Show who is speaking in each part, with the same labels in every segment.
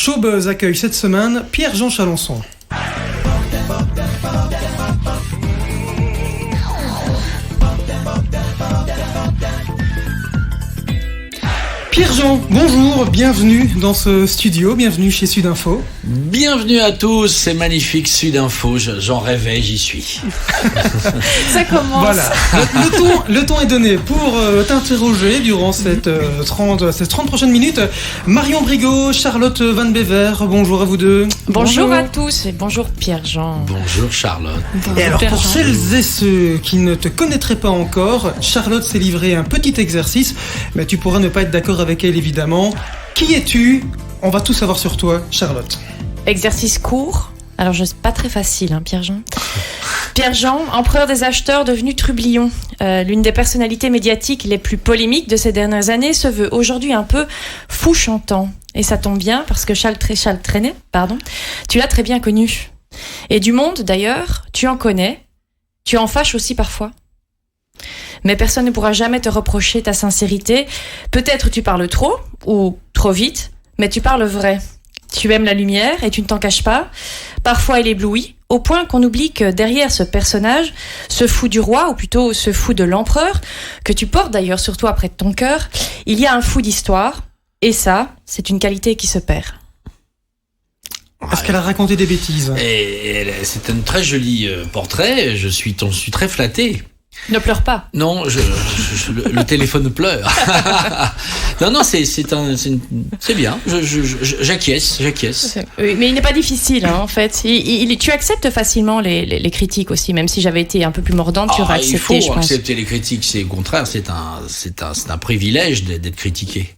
Speaker 1: Showbuzz accueille cette semaine Pierre-Jean Chalençon. Pierre-Jean, bonjour, bienvenue dans ce studio, bienvenue chez Sudinfo.
Speaker 2: Bienvenue à tous, c'est magnifique Sudinfo, j'en rêvais, j'y suis.
Speaker 3: Ça commence.
Speaker 1: Voilà, le ton est donné pour t'interroger durant ces 30 prochaines minutes. Marion Brigaud, Charlotte Van Bever, bonjour à vous deux.
Speaker 3: Bonjour à tous et bonjour Pierre-Jean.
Speaker 2: Bonjour Charlotte.
Speaker 1: Et alors pour
Speaker 3: Pierre-Jean.
Speaker 1: celles et ceux qui ne te connaîtraient pas encore, Charlotte s'est livrée un petit exercice, mais tu pourras ne pas être d'accord avec elle évidemment. Qui es-tu ? On va tout savoir sur toi, Charlotte.
Speaker 3: Exercice court. Alors, c'est pas très facile, Pierre-Jean. Pierre-Jean, empereur des acheteurs devenu trublion. L'une des personnalités médiatiques les plus polémiques de ces dernières années se veut aujourd'hui un peu fou chantant. Et ça tombe bien parce que Charles Trenet, tu l'as très bien connu. Et du monde, d'ailleurs, tu en connais. Tu en fâches aussi parfois. Mais personne ne pourra jamais te reprocher ta sincérité. Peut-être tu parles trop ou trop vite, mais tu parles vrai. Tu aimes la lumière et tu ne t'en caches pas. Parfois il éblouit, au point qu'on oublie que derrière ce personnage, ce fou du roi, ou plutôt ce fou de l'empereur, que tu portes d'ailleurs surtout près de ton cœur, il y a un fou d'histoire. Et ça, c'est une qualité qui se perd.
Speaker 1: Est-ce qu'elle a raconté des bêtises ?
Speaker 2: C'est un très joli portrait, je suis très flatté.
Speaker 3: Ne pleure pas.
Speaker 2: Non, le téléphone pleure. Non, c'est bien. J'acquiesce.
Speaker 3: Oui, mais il n'est pas difficile, en fait. Tu acceptes facilement les critiques aussi, même si j'avais été un peu plus mordante, tu aurais accepté, je pense.
Speaker 2: Il faut accepter les critiques. C'est au contraire, c'est un privilège d'être critiqué.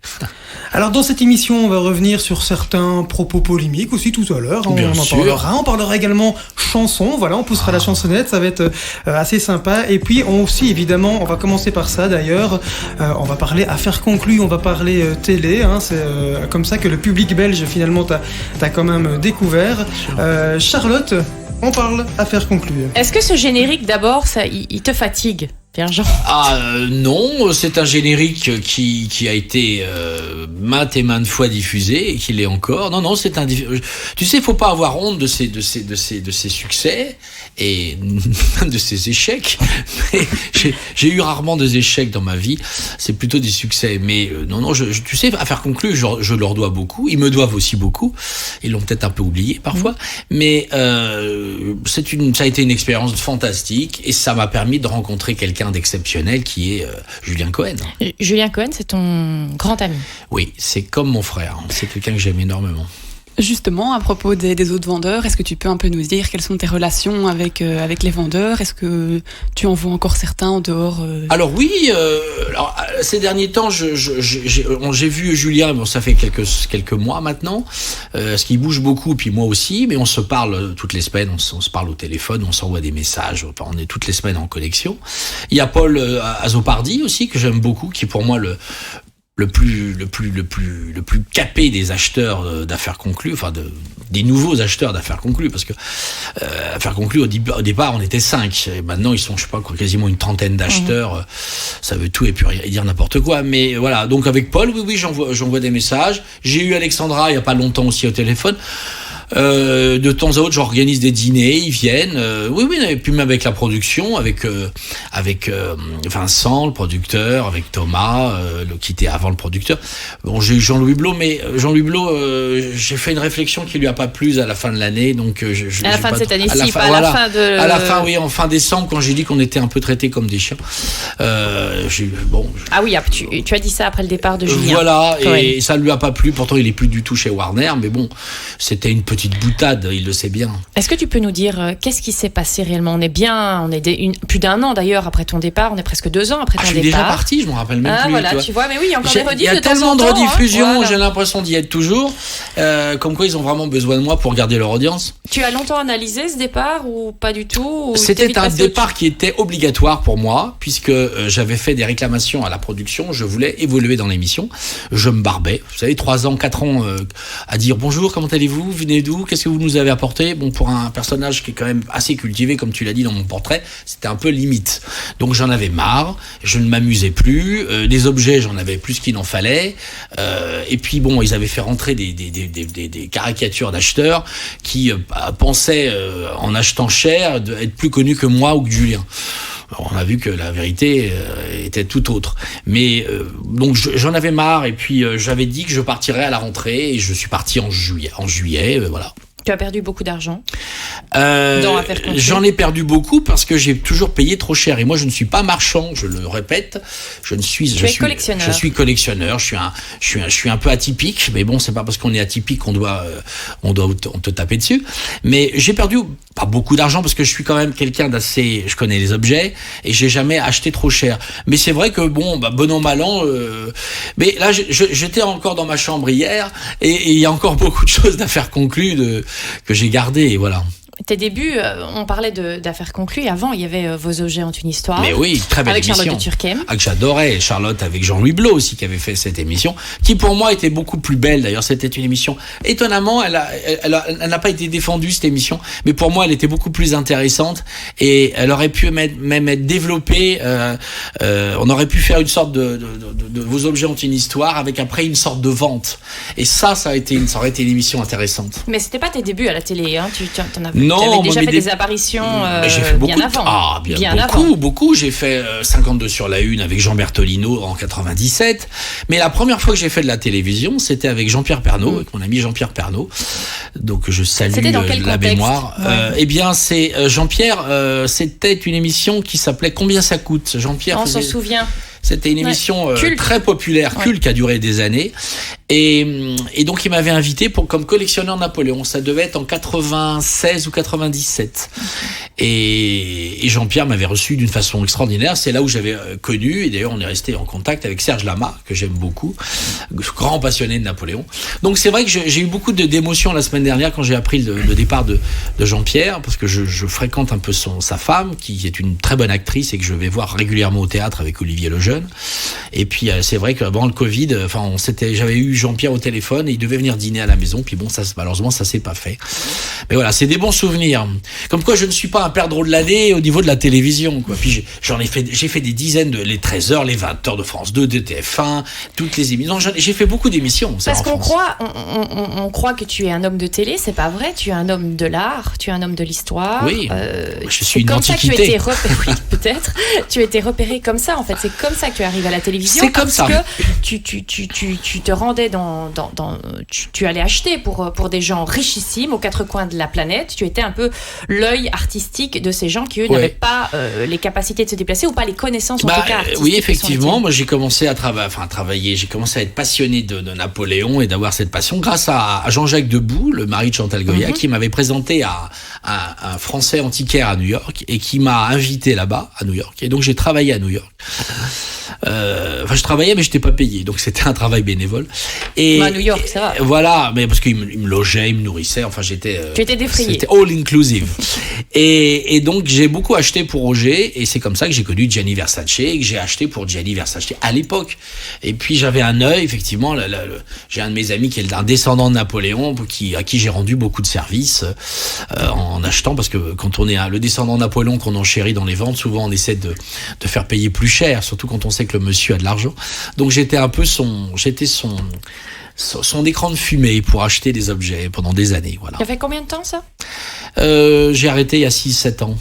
Speaker 1: Alors dans cette émission, on va revenir sur certains propos polémiques aussi tout à l'heure.
Speaker 2: Bien
Speaker 1: On en
Speaker 2: sûr.
Speaker 1: parlera. On parlera également chansons. Voilà, on poussera la chansonnette. Ça va être assez sympa. Et puis aussi évidemment, on va commencer par ça d'ailleurs. On va parler affaires conclues. On va parler télé. C'est comme ça que le public belge finalement t'as quand même découvert. Charlotte, on parle affaires conclues.
Speaker 3: Est-ce que ce générique d'abord, il te fatigue, Pierre-Jean ?
Speaker 2: Non, c'est un générique qui a été maintes et maintes fois diffusé et qui l'est encore. Non, tu sais, faut pas avoir honte de ses succès et de ses échecs. Mais j'ai eu rarement des échecs dans ma vie. C'est plutôt des succès. Mais non, tu sais, affaires conclues, je leur dois beaucoup. Ils me doivent aussi beaucoup. Ils l'ont peut-être un peu oublié parfois. Mais ça a été une expérience fantastique et ça m'a permis de rencontrer quelqu'un d'exceptionnel qui est Julien Cohen.
Speaker 3: Julien Cohen, c'est ton grand ami.
Speaker 2: Oui, c'est comme mon frère. C'est quelqu'un que j'aime énormément.
Speaker 4: Justement, à propos des autres vendeurs, est-ce que tu peux un peu nous dire quelles sont tes relations avec les vendeurs ? Est-ce que tu en vois encore certains en dehors
Speaker 2: Alors oui, ces derniers temps, j'ai vu Julien, bon, ça fait quelques mois maintenant, parce qu'il bouge beaucoup, puis moi aussi, mais on se parle toutes les semaines, on se parle au téléphone, on s'envoie des messages, on est toutes les semaines en connexion. Il y a Paul Azopardi aussi, que j'aime beaucoup, qui est pour moi le plus capé des acheteurs d'affaires conclues, enfin des nouveaux acheteurs d'affaires conclues, parce que affaires conclues au départ on était 5, et maintenant ils sont quasiment une trentaine d'acheteurs. Ça veut tout et puis rien dire n'importe quoi, mais voilà. Donc avec Paul, oui, j'envoie des messages. J'ai eu Alexandra il y a pas longtemps aussi au téléphone. De temps à autre, j'organise des dîners, ils viennent. Oui, et puis même avec la production, avec Vincent, le producteur, avec Thomas, qui était avant le producteur. Bon, j'ai eu Jean-Louis Blot, mais Jean-Louis Blot, j'ai fait une réflection qui lui a pas plu à la fin de l'année, donc
Speaker 3: à la fin de cette année-ci,
Speaker 2: pas à la fin de. À la fin, oui, en fin décembre, quand j'ai dit qu'on était un peu traités comme des chiens.
Speaker 3: Ah oui, tu as dit ça après le départ de Julien.
Speaker 2: Voilà,
Speaker 3: Cohen.
Speaker 2: et ça lui a pas plu. Pourtant, il est plus du tout chez Warner, mais bon, c'était une petite boutade, il le sait bien.
Speaker 3: Est-ce que tu peux nous dire qu'est-ce qui s'est passé réellement ? On est plus d'un an d'ailleurs après ton départ, on est presque 2 ans après ton départ.
Speaker 2: Je suis déjà parti, je m'en rappelle même plus.
Speaker 3: Voilà, tu vois, mais oui, il y a encore des rediffs.
Speaker 2: Il y a
Speaker 3: de temps
Speaker 2: tellement
Speaker 3: en
Speaker 2: de
Speaker 3: temps,
Speaker 2: rediffusions,
Speaker 3: voilà.
Speaker 2: j'ai l'impression d'y être toujours. Comme quoi, ils ont vraiment besoin de moi pour garder leur audience.
Speaker 3: Tu as longtemps analysé ce départ ou pas du tout ?
Speaker 2: C'était un départ qui était obligatoire pour moi, puisque j'avais fait des réclamations à la production, je voulais évoluer dans l'émission. Je me barbais, vous savez, 3 ans, 4 ans à dire bonjour, comment allez-vous ? Venez Pompidou, qu'est-ce que vous nous avez apporté? Bon, pour un personnage qui est quand même assez cultivé, comme tu l'as dit dans mon portrait, c'était un peu limite. Donc j'en avais marre, je ne m'amusais plus, des objets, j'en avais plus qu'il en fallait, et puis bon, ils avaient fait rentrer des caricatures d'acheteurs qui pensaient, en achetant cher, être plus connus que moi ou que Julien. Alors, on a vu que la vérité était tout autre. Mais donc j'en avais marre, et puis j'avais dit que je partirais à la rentrée, et je suis parti en juillet, voilà.
Speaker 3: Tu as perdu beaucoup d'argent dans Affaires conclues.
Speaker 2: J'en ai perdu beaucoup parce que j'ai toujours payé trop cher. Et moi, je ne suis pas marchand, je le répète. Je suis collectionneur. Je suis collectionneur. Je suis un peu atypique. Mais bon, c'est pas parce qu'on est atypique qu'on doit te taper dessus. Mais j'ai perdu pas beaucoup d'argent parce que je suis quand même quelqu'un d'assez, je connais les objets et j'ai jamais acheté trop cher. Mais c'est vrai que bon an mal an, mais là, j'étais encore dans ma chambre hier et il y a encore beaucoup de choses d'affaires conclues que j'ai gardé, et voilà.
Speaker 3: Tes débuts, on parlait d'affaires conclues. Avant, il y avait Vos objets ont une histoire.
Speaker 2: Mais oui, très belle
Speaker 3: avec
Speaker 2: émission.
Speaker 3: Charlotte de Turckheim.
Speaker 2: Que j'adorais. Charlotte avec Jean-Louis Blot aussi, qui avait fait cette émission, qui pour moi était beaucoup plus belle. D'ailleurs, c'était une émission, étonnamment, elle n'a pas été défendue, cette émission, mais pour moi, elle était beaucoup plus intéressante et elle aurait pu même être développée. On aurait pu faire une sorte de Vos objets ont une histoire avec après une sorte de vente. Et ça aurait été une émission intéressante.
Speaker 3: Mais c'était pas tes débuts à la télé, hein. Tu en avais.
Speaker 2: Non,
Speaker 3: tu avais déjà fait des apparitions
Speaker 2: j'ai fait beaucoup
Speaker 3: bien avant.
Speaker 2: Beaucoup. J'ai fait 52 sur la une avec Jean Bertolino en 97. Mais la première fois que j'ai fait de la télévision, c'était avec Jean-Pierre Pernaut, avec mon ami Jean-Pierre Pernaut. Donc je salue la mémoire. Eh bien, c'est Jean-Pierre. C'était une émission qui s'appelait Combien ça coûte. Jean-Pierre.
Speaker 3: On s'en souvient.
Speaker 2: C'était une émission très populaire, culte, qui a duré des années. Et donc, il m'avait invité comme collectionneur Napoléon. Ça devait être en 96 ou 97. Et Jean-Pierre m'avait reçu d'une façon extraordinaire. C'est là où j'avais connu, et d'ailleurs, on est resté en contact avec Serge Lama, que j'aime beaucoup, grand passionné de Napoléon. Donc, c'est vrai que j'ai eu beaucoup d'émotions la semaine dernière quand j'ai appris le départ de Jean-Pierre, parce que je fréquente un peu sa femme, qui est une très bonne actrice et que je vais voir régulièrement au théâtre avec Olivier Lejeune. Et puis, c'est vrai qu'avant le Covid, j'avais eu Jean-Pierre au téléphone et il devait venir dîner à la maison. Puis bon, malheureusement, ça s'est pas fait. Mais voilà, c'est des bons souvenirs. Comme quoi, je ne suis pas un perdreau de l'année au niveau de la télévision, quoi. Puis j'ai fait des dizaines les 13h, les 20h de France 2, de TF1, toutes les émissions. J'ai fait beaucoup d'émissions.
Speaker 3: Parce qu'on croit que tu es un homme de télé, c'est pas vrai. Tu es un homme de l'art, tu es un homme de l'histoire.
Speaker 2: Oui, je suis une antiquité.
Speaker 3: C'est comme ça que tu as été repéré, oui, peut-être. Tu as été repéré comme ça, en fait. C'est comme ça que tu arrives à la télévision.
Speaker 2: C'est comme ça.
Speaker 3: Parce que tu te rendais tu allais acheter pour des gens richissimes aux quatre coins de la planète. Tu étais un peu l'œil artistique de ces gens qui, eux, n'avaient pas les capacités de se déplacer ou pas les connaissances, en tout cas, artistiques.
Speaker 2: Oui, effectivement. Moi, j'ai commencé à travailler. J'ai commencé à être passionné de Napoléon et d'avoir cette passion grâce à Jean-Jacques Debout, le mari de Chantal Goya, qui m'avait présenté à un Français antiquaire à New York et qui m'a invité là-bas, à New York. Et donc, j'ai travaillé à New York. Je travaillais, mais je n'étais pas payé. Donc, c'était un travail bénévole. Et
Speaker 3: à New York, ça va.
Speaker 2: Voilà, mais parce qu'il me logeait, il me nourrissait. Enfin, j'étais.
Speaker 3: Tu étais défrayé.
Speaker 2: C'était all inclusive. Et donc, j'ai beaucoup acheté pour Roger. Et c'est comme ça que j'ai connu Gianni Versace et que j'ai acheté pour Gianni Versace à l'époque. Et puis, j'avais un œil, effectivement. J'ai un de mes amis qui est un descendant de Napoléon, à qui j'ai rendu beaucoup de services en achetant. Parce que quand on est le descendant de Napoléon, qu'on enchérit dans les ventes, souvent on essaie de faire payer plus cher, surtout quand on sait que le monsieur a de l'argent. Donc, j'étais un peu son écran de fumée pour acheter des objets pendant des années. Voilà.
Speaker 3: Ça fait combien de temps, ça ?
Speaker 2: J'ai arrêté il y a 6-7 ans.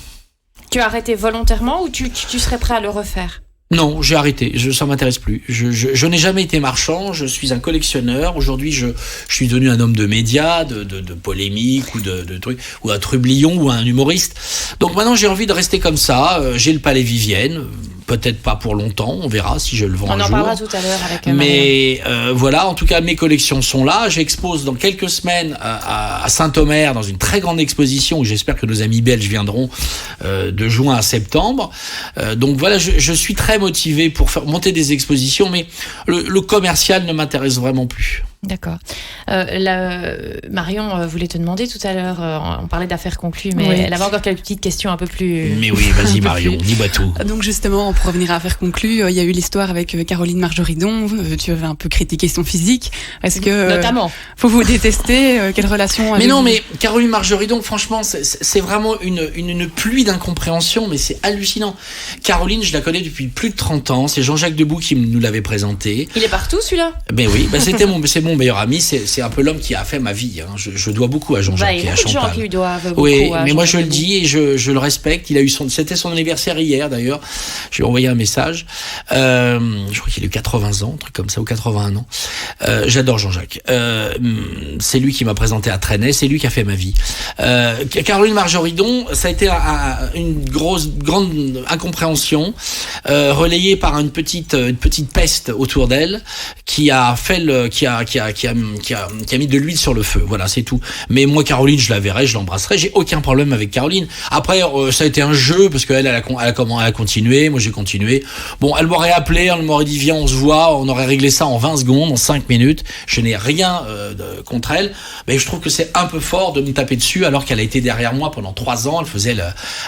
Speaker 3: Tu as arrêté volontairement ou tu serais prêt à le refaire ?
Speaker 2: Non, j'ai arrêté. Ça m'intéresse plus. Je n'ai jamais été marchand. Je suis un collectionneur. Aujourd'hui, je suis devenu un homme de médias, de polémiques ou de trucs, ou un trublion ou un humoriste. Donc maintenant, j'ai envie de rester comme ça. J'ai le Palais Vivienne. Peut-être pas pour longtemps, on verra si je le vends un jour.
Speaker 3: On en parlera tout à l'heure avec
Speaker 2: Mais voilà, en tout cas, mes collections sont là. J'expose dans quelques semaines à Saint-Omer dans une très grande exposition où j'espère que nos amis belges viendront de juin à septembre. Donc voilà, je suis très motivé pour faire monter des expositions, mais le commercial ne m'intéresse vraiment plus.
Speaker 3: D'accord. Marion voulait te demander tout à l'heure, on parlait d'affaires conclues, mais elle avait encore quelques petites questions un peu plus...
Speaker 2: Mais oui, vas-y Marion, dis-moi tout.
Speaker 4: Donc justement, pour revenir à affaires conclues, il y a eu l'histoire avec Caroline Marjoridon, tu avais un peu critiqué son physique. Est-ce que...
Speaker 3: Notamment.
Speaker 4: Faut vous détester, quelle relation
Speaker 2: Mais non, mais Caroline Marjoridon, franchement, c'est vraiment une pluie d'incompréhension, mais c'est hallucinant. Caroline, je la connais depuis plus de 30 ans, c'est Jean-Jacques Debout qui nous l'avait présentée.
Speaker 3: Il est partout celui-là ?
Speaker 2: Ben oui, c'est mon meilleur ami, c'est un peu l'homme qui a fait ma vie. Hein. Je dois beaucoup à Jean-Jacques et à Chantal.
Speaker 3: Il y a beaucoup de gens qui lui doivent beaucoup.
Speaker 2: Oui,
Speaker 3: à
Speaker 2: mais moi je
Speaker 3: Jean-Jacques
Speaker 2: le dis et je le respecte. C'était son anniversaire hier d'ailleurs. Je lui ai envoyé un message. Je crois qu'il a eu 80 ans, un truc comme ça, ou 81 ans. J'adore Jean-Jacques. C'est lui qui m'a présenté à Trenet, c'est lui qui a fait ma vie. Caroline Marjoridon, ça a été une grande incompréhension, relayée par une petite peste autour d'elle qui a mis de l'huile sur le feu. Voilà, c'est tout. Mais moi, Caroline, je la verrai, je l'embrasserai. J'ai aucun problème avec Caroline. Après, ça a été un jeu parce qu'elle a continué. Moi, j'ai continué. Bon, elle m'aurait appelé, elle m'aurait dit viens, on se voit. On aurait réglé ça en 20 secondes, en 5 minutes. Je n'ai rien contre elle, mais je trouve que c'est un peu fort de me taper dessus alors qu'elle a été derrière moi pendant 3 ans.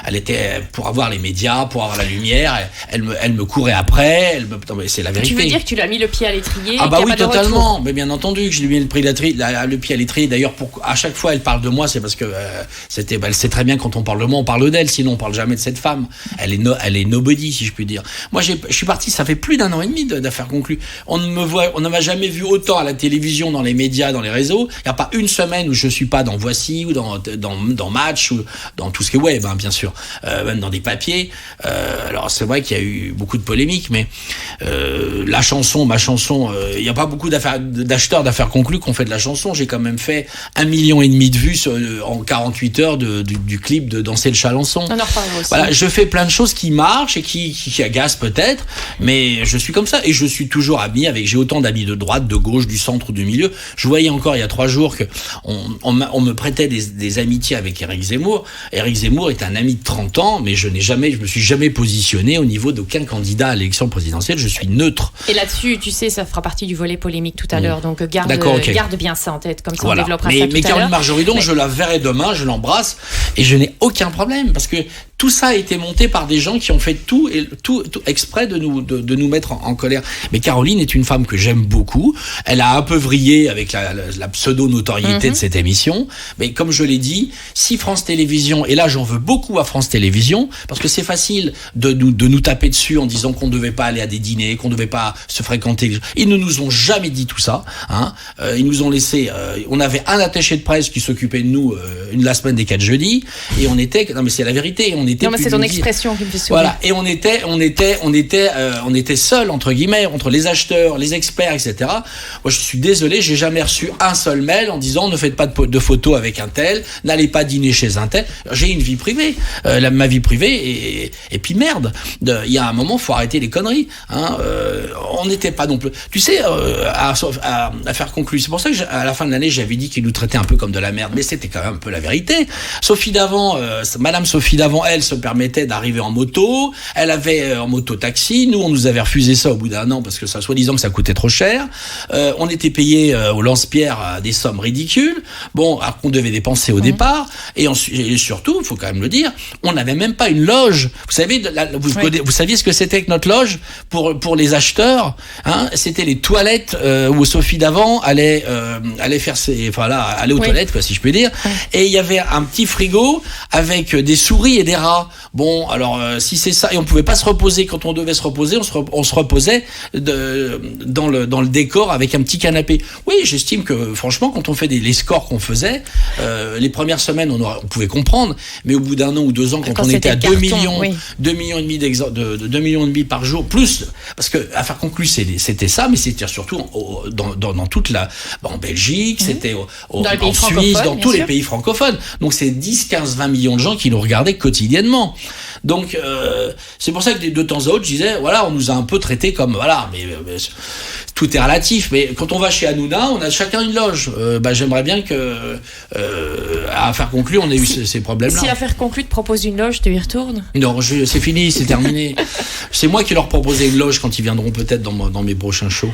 Speaker 2: Elle était pour avoir les médias, pour avoir la lumière. Elle me courait après. Non, mais c'est la vérité.
Speaker 3: Tu veux dire que tu l'as mis le pied à l'étrier?
Speaker 2: Ah bah oui, totalement. Mais bien entendu que je lui ai mis le pied à l'étrier. D'ailleurs, à chaque fois elle parle de moi, c'est parce que elle sait très bien quand on parle de moi, on parle d'elle. Sinon, on parle jamais de cette femme. Elle est nobody, si je puis dire. Moi, je suis parti. Ça fait plus d'1 an et demi d'affaires conclues. On ne m'a jamais vu autant à la télévision, dans les médias, dans les réseaux. Il n'y a pas une semaine où je suis pas dans Voici ou dans Match ou dans tout ce qui est web, hein, bien sûr, même dans des papiers. Alors c'est vrai qu'il y a eu beaucoup de polémiques, mais ma chanson, il n'y a pas beaucoup d'acheteurs d'affaires conclues qui ont fait de la chanson. J'ai quand même fait 1,5 million de vues en 48 heures du clip de Danser le Chalençon.
Speaker 3: On en reparlera aussi.
Speaker 2: Voilà, je fais plein de choses qui marchent et qui agacent peut-être, mais je suis comme ça et je suis toujours ami j'ai autant d'amis de droite, de gauche, du centre ou du milieu. Je voyais encore il y a 3 jours que on me prêtait des amitiés avec Éric Zemmour. Éric Zemmour est un ami de 30 ans, mais je me suis jamais positionné au niveau d'aucun candidat à l'élection présidentielle. Je suis neutre.
Speaker 3: Et là-dessus, tu sais, ça fera partie du volet polémique tout à l'heure, donc garde bien ça en tête, comme ça on développera ça tout à l'heure.
Speaker 2: Mais Caroline Marjoridon, je la verrai demain, je l'embrasse et je n'ai aucun problème parce que tout ça a été monté par des gens qui ont fait tout exprès de nous mettre en colère. Mais Caroline est une femme que j'aime beaucoup. Elle a un peu vrillé avec la pseudo-notoriété de cette émission. Mais comme je l'ai dit, si France Télévisions, et là j'en veux beaucoup à France Télévisions, parce que c'est facile de nous taper dessus en disant qu'on ne devait pas aller à des dîners, qu'on ne devait pas se fréquenter. Ils ne nous ont jamais dit tout ça. Hein. Ils nous ont laissé... on avait un attaché de presse qui s'occupait de nous la semaine des 4 jeudis, et on était... Non mais c'est la vérité, on était...
Speaker 3: Non mais c'est ton expression qui me fait sourire.
Speaker 2: Voilà, et on était seuls, entre guillemets, entre les acheteurs, les experts, etc. Moi je suis désolé, j'ai jamais reçu un seul mail en disant ne faites pas de photos avec un tel, n'allez pas dîner chez un tel. J'ai une vie privée, ma vie privée, et puis merde, il y a un moment, faut arrêter les conneries. Hein. On n'était pas non plus... Tu sais, à faire conclure, c'est pour ça que à la fin de l'année, j'avais dit qu'ils nous traitaient un peu comme de la merde, mais c'était quand même un peu la vérité. Madame Sophie Davant, elle se permettait d'arriver en moto, elle avait en moto-taxi, nous on nous avait refusé ça au bout d'1 an parce que ça, soi-disant que ça coûtait trop cher. On était payé au lance-pierre des sommes ridicules, alors qu'on devait dépenser au départ, et surtout, il faut quand même le dire, on n'avait même pas une loge. Vous savez, vous saviez ce que c'était que notre loge pour les acheteurs, hein, c'était les toilettes où Sophie Davant allait faire aller aux toilettes, quoi, si je peux dire. Et il y avait un petit frigo avec des souris et des rats. Bon, alors si c'est ça, et on pouvait pas se reposer quand on devait se reposer, on se reposait dans le décor avec un petit canapé. Oui, j'estime que franchement, quand on fait les scores qu'on faisait, les premières semaines, on pouvait comprendre, mais au bout d'1 an ou 2 ans, quand on était à 2 millions et demi par jour, plus, parce que affaire conclue, c'était ça, mais c'était surtout dans toute en Belgique, c'était en Suisse, dans tous les pays francophones. Donc c'est 10, 15, 20 millions de gens qui nous regardaient quotidiennement. Donc c'est pour ça que de temps à autre, je disais, voilà, on nous a un peu traités comme, voilà, mais tout est relatif. Mais quand on va chez Hanouna, on a chacun une loge. J'aimerais bien que à Affaires conclues, on ait eu ces problèmes-là.
Speaker 3: Si Affaires conclues te propose une loge, tu y retournes?
Speaker 2: Non, c'est fini, c'est terminé. C'est moi qui leur proposerai une loge quand ils viendront peut-être dans mes prochains shows.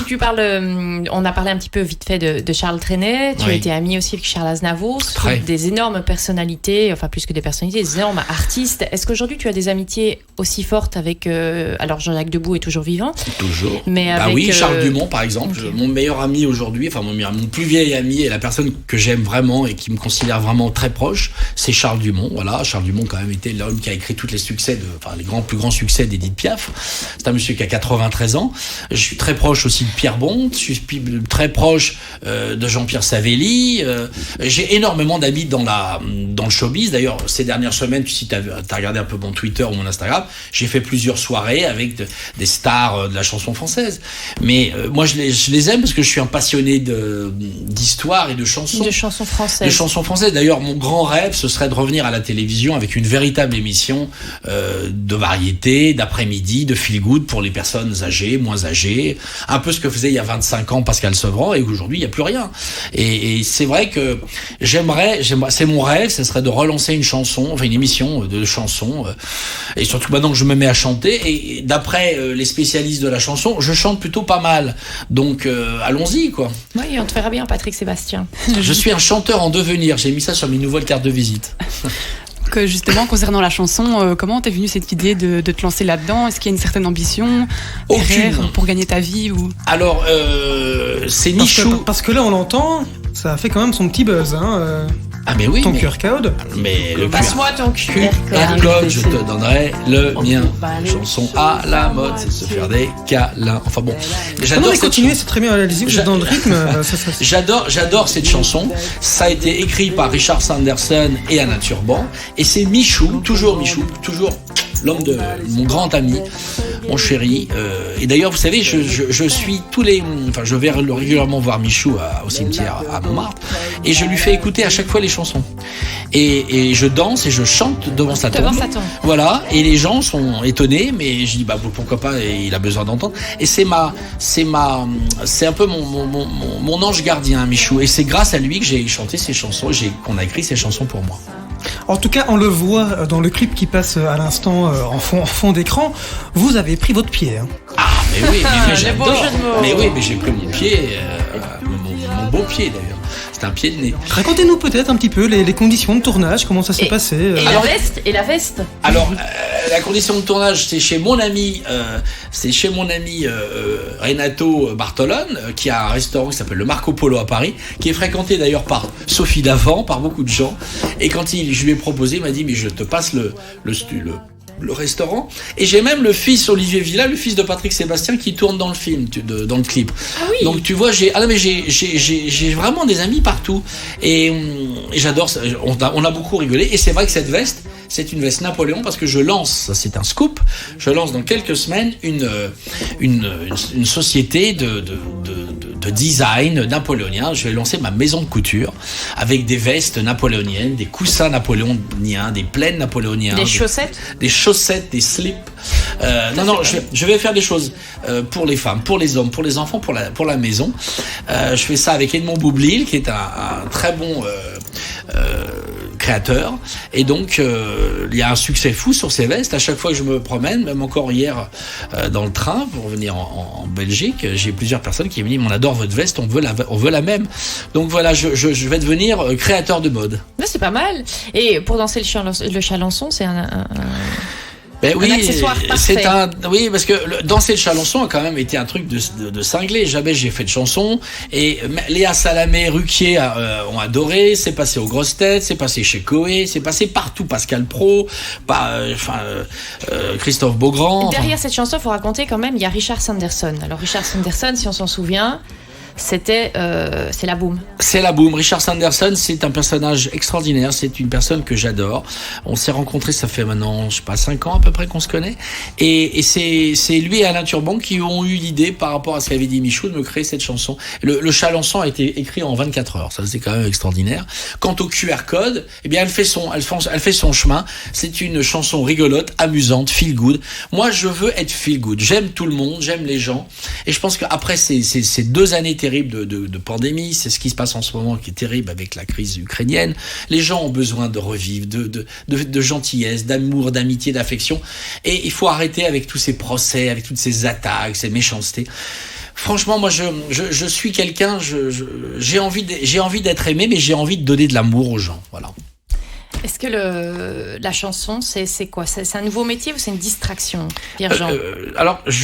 Speaker 3: Tu parles, on a parlé un petit peu vite fait de Charles Trenet. Tu as été ami aussi avec Charles Aznavour, des énormes personnalités, enfin plus que des personnalités, des énormes artistes. Est-ce qu'aujourd'hui tu as des amitiés aussi fortes avec alors Jean-Jacques Debout est toujours vivant?
Speaker 2: Toujours.
Speaker 3: Mais avec,
Speaker 2: oui, Charles Dumont par exemple, mon meilleur ami aujourd'hui, enfin mon plus vieil ami et la personne que j'aime vraiment et qui me considère vraiment très proche, c'est Charles Dumont. Voilà, Charles Dumont quand même était l'homme qui a écrit tous les succès les plus grands succès d'Édith Piaf. C'est un monsieur qui a 93 ans. Je suis très proche aussi de Pierre Bont, je suis très proche de Jean-Pierre Savelli. J'ai énormément d'amis dans le showbiz. D'ailleurs, ces dernières semaines, si tu as regardé un peu mon Twitter ou mon Instagram, j'ai fait plusieurs soirées avec des stars de la chanson française. Mais moi, je les aime parce que je suis un passionné d'histoire et de chansons.
Speaker 3: De chansons françaises.
Speaker 2: De chansons françaises. D'ailleurs, mon grand rêve, ce serait de revenir à la télévision avec une véritable émission de variété, d'après-midi, de feel-good pour les personnes âgées, moins âgées. Un peu ce que faisait il y a 25 ans Pascal Sevran, et aujourd'hui, il n'y a plus rien. Et c'est vrai que c'est mon rêve, ce serait de relancer une émission de chansons. Et surtout maintenant que je me mets à chanter, et d'après les spécialistes de la chanson, je chante plutôt pas mal. Donc, allons-y, quoi.
Speaker 3: Oui, on te verra bien, Patrick Sébastien.
Speaker 2: Je suis un chanteur en devenir. J'ai mis ça sur mes nouvelles cartes de visite.
Speaker 4: Justement, concernant la chanson, comment t'es venue cette idée de te lancer là-dedans? Est-ce qu'il y a une certaine ambition pour gagner ta vie ou...
Speaker 2: Alors, c'est Michou.
Speaker 1: Parce que là, on l'entend, ça a fait quand même son petit buzz.
Speaker 2: Ah mais oui,
Speaker 1: ton QR code.
Speaker 2: Mais le
Speaker 3: passe-moi ton QR
Speaker 2: code, je te donnerai le mien. Chanson à la mode, c'est se faire des câlins. Enfin bon,
Speaker 1: j'adore. Continuez, c'est très bien. Allez-y, vous êtes dans le rythme.
Speaker 2: J'adore cette chanson. Ça a été écrit par Richard Sanderson et Anna Turban, et c'est Michou, toujours l'homme de mon grand ami, mon chéri. Et d'ailleurs, vous savez, je suis je vais régulièrement voir Michou au cimetière à Montmartre, et je lui fais écouter à chaque fois les chansons. Et je danse et je chante devant sa tombe. Voilà, et les gens sont étonnés, mais je dis pourquoi pas, et il a besoin d'entendre. Et c'est un peu mon ange gardien, Michou. Et c'est grâce à lui que j'ai chanté ces chansons, qu'on a écrit ces chansons pour moi.
Speaker 1: En tout cas, on le voit dans le clip qui passe à l'instant en fond d'écran. Vous avez pris votre pied.
Speaker 2: Ah, mais oui, mais j'adore. Mais oui, mais j'ai pris mon pied, mon beau pied d'ailleurs. C'est un pied de nez.
Speaker 1: Racontez-nous peut-être un petit peu les conditions de tournage, comment ça s'est passé.
Speaker 3: Et la veste.
Speaker 2: Alors, la condition de tournage, c'est chez mon ami, Renato Bartolone, qui a un restaurant qui s'appelle le Marco Polo à Paris, qui est fréquenté d'ailleurs par Sophie Davant, par beaucoup de gens. Et quand je lui ai proposé, il m'a dit mais je te passe le restaurant, et j'ai même le fils Olivier Villa, le fils de Patrick Sébastien, qui tourne dans le film, dans le clip.
Speaker 3: Ah oui.
Speaker 2: Donc tu vois, j'ai vraiment des amis partout, et j'adore ça. On a beaucoup rigolé, et c'est vrai que cette veste, c'est une veste Napoléon, parce que je lance, ça c'est un scoop, je lance dans quelques semaines une société de design napoléonien. Je vais lancer ma maison de couture avec des vestes napoléoniennes, des coussins napoléoniens, des plaines napoléoniens, des chaussettes, des slips. Je vais faire des choses pour les femmes, pour les hommes, pour les enfants, pour la maison. Je fais ça avec Edmond Boublil, qui est un très bon créateur, et donc il y a un succès fou sur ces vestes. À chaque fois que je me promène, même encore hier dans le train pour venir en Belgique, j'ai plusieurs personnes qui me disent on adore votre veste, on veut la même. Donc voilà, je vais devenir créateur de mode.
Speaker 3: Mais c'est pas mal. Et pour danser le chalençon, c'est un
Speaker 2: oui,
Speaker 3: accessoire parfait.
Speaker 2: Oui, parce que danser le chalençon a quand même été un truc de cinglé. Jamais j'ai fait de chanson. Et Léa Salamé, Ruquier ont adoré. C'est passé aux Grosses Têtes, c'est passé chez Coé, c'est passé partout. Pascal Praud, Christophe Beaugrand.
Speaker 3: Derrière cette chanson, il faut raconter quand même, il y a Richard Sanderson. Alors Richard Sanderson, si on s'en souvient, c'est la boum.
Speaker 2: C'est la boum. Richard Sanderson, c'est un personnage extraordinaire. C'est une personne que j'adore. On s'est rencontrés, ça fait maintenant, 5 ans à peu près qu'on se connaît. Et c'est lui et Alain Turban qui ont eu l'idée, par rapport à ce qu'avait dit Michou, de me créer cette chanson. Le chalençon a été écrit en 24 heures. Ça, c'est quand même extraordinaire. Quant au QR code, eh bien, elle fait son chemin. C'est une chanson rigolote, amusante, feel good. Moi, je veux être feel good. J'aime tout le monde, j'aime les gens. Et je pense qu'après ces 2 années terribles de pandémie, c'est ce qui se passe en ce moment qui est terrible avec la crise ukrainienne. Les gens ont besoin de revivre, de gentillesse, d'amour, d'amitié, d'affection. Et il faut arrêter avec tous ces procès, avec toutes ces attaques, ces méchancetés. Franchement, moi, je suis quelqu'un, j'ai envie d'être aimé, mais j'ai envie de donner de l'amour aux gens. Voilà.
Speaker 3: Est-ce que la chanson, c'est quoi? C'est un nouveau métier ou c'est une distraction, Pierre-Jean?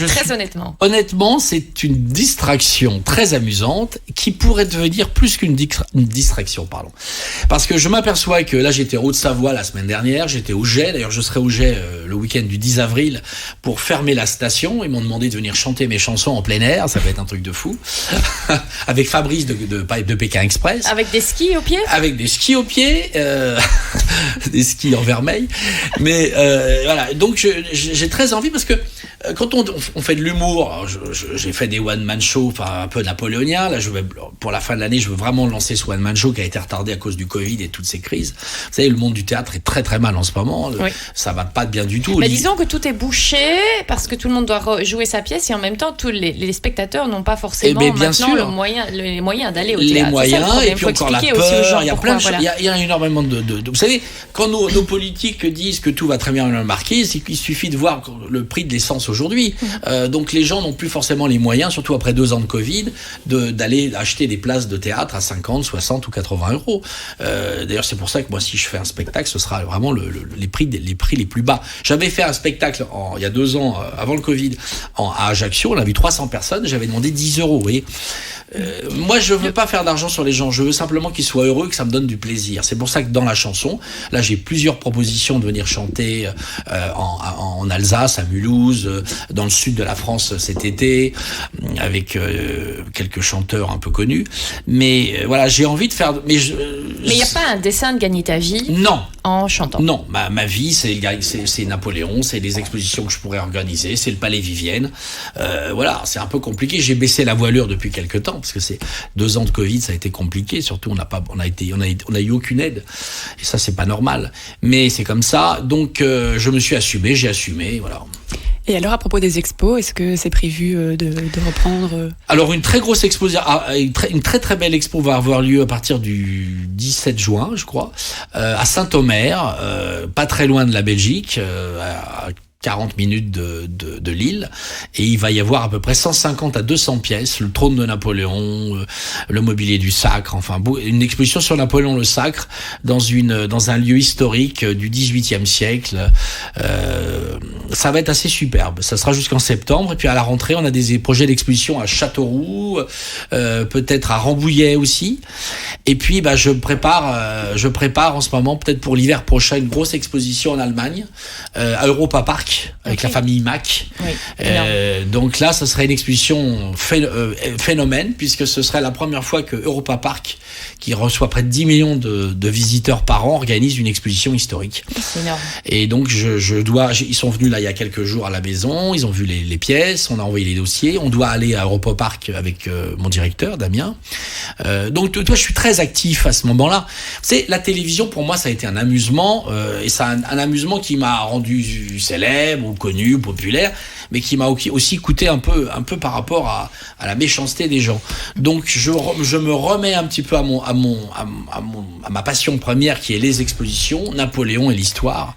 Speaker 2: Très
Speaker 3: honnêtement.
Speaker 2: Honnêtement, c'est une distraction très amusante qui pourrait devenir plus qu'une distraction, pardon. Parce que je m'aperçois que là, j'étais en Haute-Savoie la semaine dernière, j'étais au Jet, d'ailleurs je serai au Jet le week-end du 10 avril pour fermer la station. Ils m'ont demandé de venir chanter mes chansons en plein air, ça va être un truc de fou. Avec Fabrice de Pékin Express.
Speaker 3: Avec des skis aux pieds?
Speaker 2: Avec des skis aux pieds. Des skis en vermeil, mais voilà. Donc j'ai très envie parce que quand on fait de l'humour, j'ai fait des one-man shows, enfin un peu napoléonien. Là, pour la fin de l'année, je veux vraiment lancer ce one-man show qui a été retardé à cause du Covid et toutes ces crises. Vous savez, le monde du théâtre est très très mal en ce moment. Oui. Ça va pas bien du tout.
Speaker 3: Mais disons que tout est bouché parce que tout le monde doit jouer sa pièce et en même temps, tous les spectateurs n'ont pas forcément maintenant les moyens d'aller au théâtre.
Speaker 2: Les moyens et puis encore la peur. Il y a plein de choses. Il y a énormément de. Vous savez, quand nos politiques disent que tout va très bien dans le Marquise, c'est qu'il suffit de voir le prix de l'essence aujourd'hui. Donc les gens n'ont plus forcément les moyens, surtout après 2 ans de Covid, d'aller acheter des places de théâtre à 50, 60 ou 80 euros. D'ailleurs, c'est pour ça que moi, si je fais un spectacle, ce sera vraiment les prix les plus bas. J'avais fait un spectacle il y a 2 ans, avant le Covid, à Ajaccio. On a vu 300 personnes. J'avais demandé 10 euros. Vous voyez. Moi, je veux pas faire d'argent sur les gens. Je veux simplement qu'ils soient heureux, que ça me donne du plaisir. C'est pour ça que dans la chanson, là, j'ai plusieurs propositions de venir chanter en Alsace, à Mulhouse, dans le sud de la France cet été, avec quelques chanteurs un peu connus. Mais voilà, j'ai envie de faire. Mais il
Speaker 3: n'y a pas un dessein de gagner ta vie.
Speaker 2: Non.
Speaker 3: En chantant.
Speaker 2: Non, ma vie, c'est Napoléon, c'est les expositions que je pourrais organiser, c'est le Palais Vivienne. Voilà, c'est un peu compliqué. J'ai baissé la voilure depuis quelques temps parce que c'est 2 ans de Covid, ça a été compliqué. Surtout, on a eu aucune aide et ça, c'est pas normal. Mais c'est comme ça. Donc, je me suis assumé, j'ai assumé, voilà.
Speaker 4: Et alors, à propos des expos, est-ce que c'est prévu de reprendre
Speaker 2: Alors, une très grosse expo, une très très belle expo va avoir lieu à partir du 17 juin, je crois, à Saint-Omer, pas très loin de la Belgique, à 40 minutes de Lille, et il va y avoir à peu près 150 à 200 pièces, le trône de Napoléon, le mobilier du Sacre, enfin une exposition sur Napoléon le Sacre dans un lieu historique du XVIIIe siècle. Ça va être assez superbe. Ça sera jusqu'en septembre, et puis à la rentrée, on a des projets d'exposition à Châteauroux, peut-être à Rambouillet aussi. Et puis, je prépare en ce moment, peut-être pour l'hiver prochain, une grosse exposition en Allemagne, à Europa Park, avec la famille Mack. Oui, donc là, ce serait une exposition phénomène, puisque ce serait la première fois que Europa Park, qui reçoit près de 10 millions de visiteurs par an, organise une exposition historique.
Speaker 3: C'est énorme.
Speaker 2: Et donc, ils sont venus là il y a quelques jours à la maison, ils ont vu les pièces, on a envoyé les dossiers, on doit aller à Europa Park avec mon directeur, Damien. Donc, toi, je suis très actif à ce moment-là. C'est la télévision, pour moi, ça a été un amusement, et c'est un amusement qui m'a rendu célèbre, ou connu, ou populaire, mais qui m'a aussi coûté un peu par rapport à la méchanceté des gens. Donc je me remets un petit peu à ma passion première, qui est les expositions, Napoléon et l'histoire.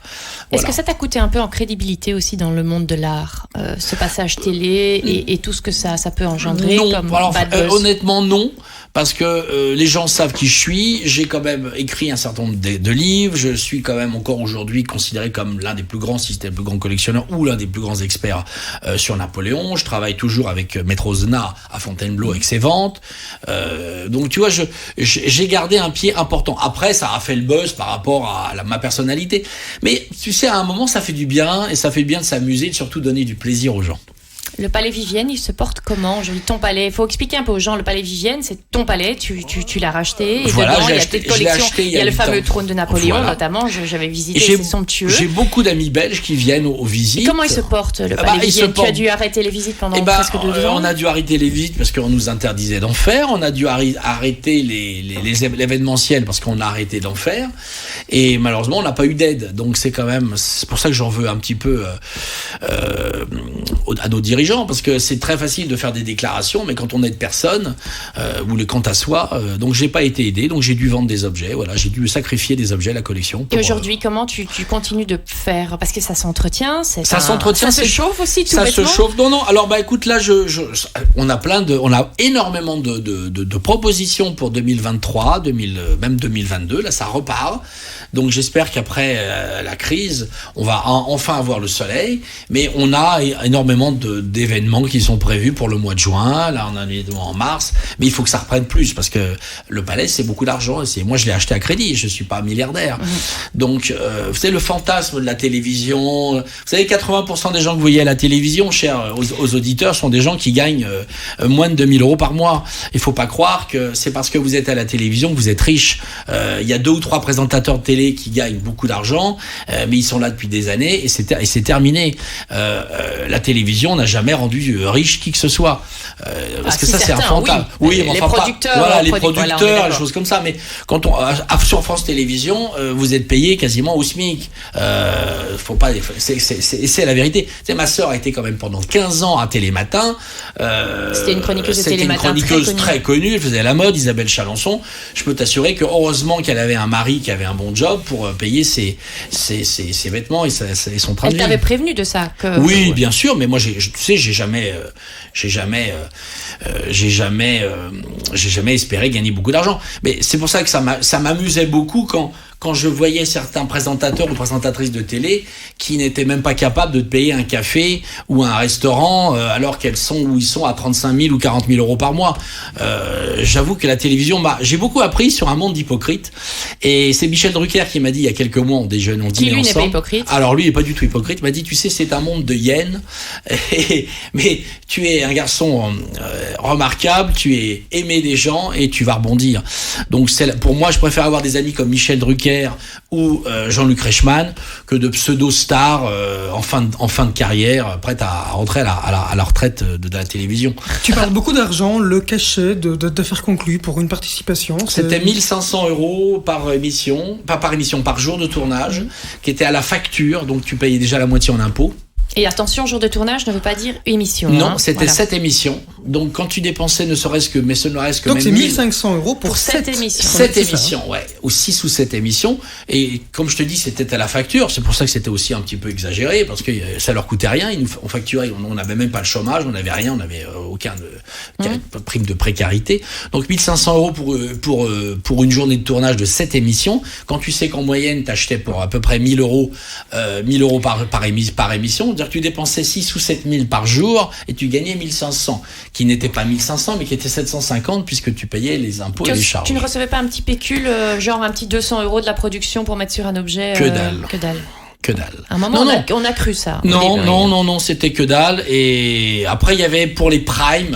Speaker 2: Voilà.
Speaker 3: Est-ce que ça t'a coûté un peu en crédibilité aussi dans le monde de l'art, ce passage télé et tout ce que ça peut engendrer?
Speaker 2: Non,
Speaker 3: comme
Speaker 2: alors, honnêtement non, parce que les gens savent qui je suis. J'ai quand même écrit un certain nombre de livres. Je suis quand même encore aujourd'hui considéré comme l'un des plus grands, si c'était le plus grand collectionneur, ou l'un des plus grands experts sur Napoléon. Je travaille toujours avec Maître Ozna à Fontainebleau avec ses ventes. Donc tu vois, j'ai gardé un pied important. Après, ça a fait le buzz par rapport à ma personnalité. Mais tu sais, à un moment, ça fait du bien, et ça fait du bien de s'amuser, et de surtout donner du plaisir aux gens.
Speaker 3: Le palais Vivienne, il se porte comment aujourd'hui? Ton palais, il faut expliquer un peu aux gens. Le palais Vivienne, c'est ton palais, tu l'as racheté. Et
Speaker 2: voilà,
Speaker 3: dedans, il y a peut-être collection. Il y a le fameux trône de Napoléon, notamment. J'avais visité, c'est somptueux.
Speaker 2: J'ai beaucoup d'amis belges qui viennent aux visites.
Speaker 3: Et comment il se porte, le palais Vivienne? Tu as dû arrêter les visites pendant presque 2 ans.
Speaker 2: On a dû arrêter les visites parce qu'on nous interdisait d'en faire. On a dû arrêter l'événementiel parce qu'on a arrêté d'en faire. Et malheureusement, on n'a pas eu d'aide. Donc c'est pour ça que j'en veux un petit peu à nos dirigeants, parce que c'est très facile de faire des déclarations, mais quand on aide personne, ou le quant à soi, donc j'ai pas été aidé, donc j'ai dû vendre des objets, voilà, j'ai dû sacrifier des objets à la collection.
Speaker 3: Et aujourd'hui, comment tu continues de faire? Parce que ça s'entretient, ça
Speaker 2: se
Speaker 3: chauffe aussi, tout
Speaker 2: ça
Speaker 3: bêtement.
Speaker 2: Se chauffe. Non, alors écoute, là, on a énormément de propositions pour 2023, même 2022, là, ça repart. Donc j'espère qu'après la crise, on va enfin avoir le soleil, mais on a énormément d'événements qui sont prévus pour le mois de juin. Là, on en est en mars, mais il faut que ça reprenne plus parce que le palais, c'est beaucoup d'argent. Moi, je l'ai acheté à crédit. Je suis pas milliardaire. Donc, vous savez, le fantasme de la télévision. Vous savez, 80% des gens que vous voyez à la télévision, chers aux auditeurs, sont des gens qui gagnent moins de 2 000 euros par mois. Il faut pas croire que c'est parce que vous êtes à la télévision que vous êtes riche. Il y a 2 ou 3 présentateurs de télé qui gagnent beaucoup d'argent, mais ils sont là depuis des années et c'est terminé. La télévision n'a jamais rendu riche qui que ce soit. Parce que ça, c'est un fantasme. Oui, mais
Speaker 3: les producteurs,
Speaker 2: les producteurs, les choses comme ça. Mais quand sur France Télévisions, vous êtes payé quasiment au SMIC. Faut pas, c'est la vérité. Tu sais, ma sœur a été quand même pendant 15 ans à Télématin.
Speaker 3: C'était une chroniqueuse de Télématin.
Speaker 2: C'était une chroniqueuse très connue. Elle faisait la mode, Isabelle Chalençon. Je peux t'assurer que heureusement qu'elle avait un mari qui avait un bon job pour payer ses vêtements et son train de vie.
Speaker 3: Elle t'avait prévenu de ça?
Speaker 2: Oui, bien sûr, mais moi, tu sais, j'ai jamais espéré gagner beaucoup d'argent. Mais c'est pour ça que ça m'amusait beaucoup quand je voyais certains présentateurs ou présentatrices de télé qui n'étaient même pas capables de te payer un café ou un restaurant alors ils sont à 35 000 ou 40 000 euros par mois. J'avoue que la télévision j'ai beaucoup appris sur un monde d'hypocrites. Et c'est Michel Drucker qui m'a dit il y a quelques mois, on dînait ensemble.
Speaker 3: Qui lui n'est pas hypocrite.
Speaker 2: Alors lui, il n'est pas du tout hypocrite. Il m'a dit, tu sais, c'est un monde de hyènes. Mais tu es un garçon remarquable, tu es aimé des gens et tu vas rebondir. Donc pour moi, je préfère avoir des amis comme Michel Drucker ou Jean-Luc Reichmann que de pseudo-stars en fin de carrière, prêtes à rentrer à la retraite de la télévision.
Speaker 1: Tu parles beaucoup d'argent, le cachet de faire conclu pour une participation.
Speaker 2: C'était 1 500 € par émission, pas par émission, par jour de tournage, qui était à la facture, donc tu payais déjà la moitié en impôts.
Speaker 3: Et attention, jour de tournage ne veut pas dire émission.
Speaker 2: Non, c'était 7 émissions. Donc quand tu dépensais ne serait-ce que
Speaker 1: donc c'est 1 500 € pour 7 émissions.
Speaker 2: 7 émissions, ouais. Ou 6 ou 7 émissions. Et comme je te dis, c'était à la facture. C'est pour ça que c'était aussi un petit peu exagéré, parce que ça leur coûtait rien. On facturait, on n'avait même pas le chômage, on n'avait rien, on n'avait aucun prime de précarité. Donc 1 500 € pour une journée de tournage de 7 émissions. Quand tu sais qu'en moyenne, t'achetais pour à peu près 1 000 € par émission. C'est-à-dire que tu dépensais 6 ou 7 000 par jour et tu gagnais 1 500, qui n'était pas 1 500 mais qui était 750 puisque tu payais les impôts et les charges.
Speaker 3: Tu ne recevais pas un petit pécule, genre un petit 200 € de la production pour mettre sur un objet?
Speaker 2: Que dalle. Que dalle.
Speaker 3: À un moment, on a cru ça.
Speaker 2: Non, c'était que dalle. Et après, il y avait pour les primes,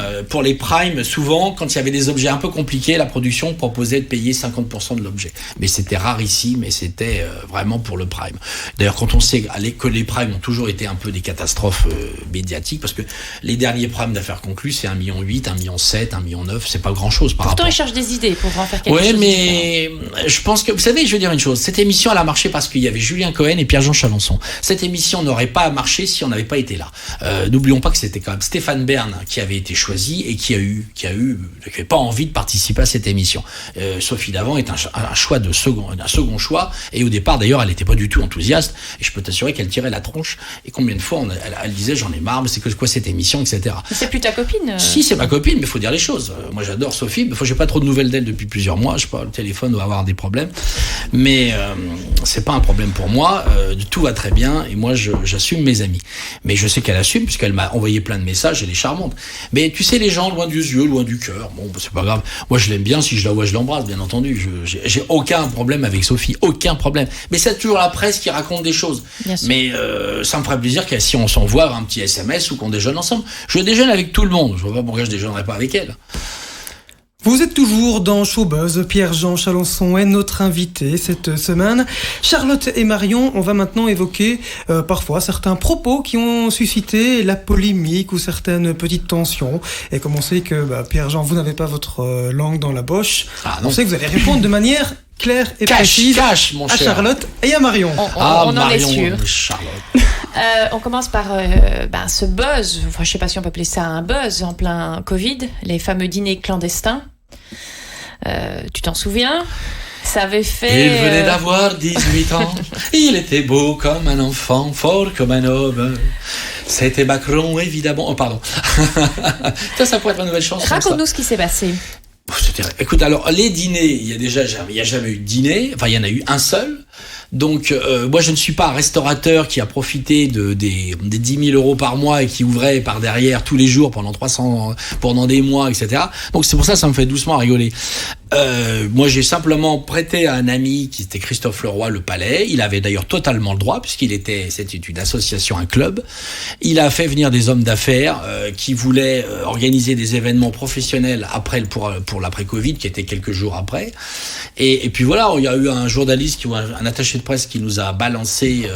Speaker 2: souvent, quand il y avait des objets un peu compliqués, la production proposait de payer 50% de l'objet. Mais c'était rarissime et c'était vraiment pour le prime. D'ailleurs, quand on sait que les primes ont toujours été un peu des catastrophes médiatiques, parce que les derniers primes d'affaires conclues, c'est 1,8 million, 1,7 million, 1,9 million, c'est pas grand-chose par rapport.
Speaker 3: Pourtant, ils cherchent des idées pour en faire quelque chose.
Speaker 2: Oui, mais je pense que, vous savez, je veux dire une chose, cette émission, elle a marché parce qu'il y avait Julien Cohen et Pierre-Jean Chalençon. Cette émission n'aurait pas marché si on n'avait pas été là. N'oublions pas que c'était quand même Stéphane Bern qui avait été choisi et qui n'avait pas envie de participer à cette émission. Sophie Davant est un second choix, et au départ d'ailleurs elle n'était pas du tout enthousiaste, et je peux t'assurer qu'elle tirait la tronche, et combien de fois elle disait j'en ai marre, mais c'est quoi cette émission, etc.
Speaker 3: C'est plus ta copine?
Speaker 2: Si, c'est ma copine, mais il faut dire les choses. Moi j'adore Sophie, mais j'ai pas trop de nouvelles d'elle depuis plusieurs mois, je sais pas, le téléphone doit avoir des problèmes, mais c'est pas un problème pour moi. De toute tout va très bien et moi j'assume mes amis. Mais je sais qu'elle assume puisqu'elle m'a envoyé plein de messages, elle est charmante. Mais tu sais, les gens loin des yeux, loin du cœur, bon, c'est pas grave. Moi je l'aime bien, si je la vois je l'embrasse, bien entendu. J'ai aucun problème avec Sophie, aucun problème. Mais c'est toujours la presse qui raconte des choses. Mais ça me ferait plaisir que si on s'envoie un petit SMS ou qu'on déjeune ensemble. Je déjeune avec tout le monde, je vois pas pourquoi je déjeunerais pas avec elle.
Speaker 1: Vous êtes toujours dans Showbuzz. Pierre-Jean Chalençon est notre invité cette semaine. Charlotte et Marion, on va maintenant évoquer parfois certains propos qui ont suscité la polémique ou certaines petites tensions. Et comme on sait que Pierre-Jean, vous n'avez pas votre langue dans la boche, on sait que vous allez répondre de manière claire et précise
Speaker 2: mon
Speaker 1: à
Speaker 2: cher.
Speaker 1: Charlotte et à Marion.
Speaker 3: On en
Speaker 2: Marion,
Speaker 3: est sûr.
Speaker 2: Charlotte.
Speaker 3: On commence par ce buzz, enfin, je sais pas si on peut appeler ça un buzz en plein Covid, les fameux dîners clandestins. Tu t'en souviens? Ça avait fait...
Speaker 2: Il venait d'avoir 18 ans, il était beau comme un enfant, fort comme un homme. C'était Macron, évidemment. Oh, pardon. Ça pourrait être une nouvelle chanson.
Speaker 3: Raconte-nous ce qui s'est passé.
Speaker 2: Écoute, alors, les dîners, il y a jamais eu de dîner. Enfin, il y en a eu un seul. Donc, moi, je ne suis pas un restaurateur qui a profité des 10 000 euros par mois et qui ouvrait par derrière tous les jours pendant des mois, etc. Donc, c'est pour ça que ça me fait doucement rigoler. Moi, j'ai simplement prêté à un ami qui était Christophe Leroy le Palais. Il avait d'ailleurs totalement le droit c'était une association, un club. Il a fait venir des hommes d'affaires qui voulaient organiser des événements professionnels pour l'après-Covid, qui était quelques jours après. Et puis voilà, il y a eu un journaliste un attaché de presse qui nous a balancé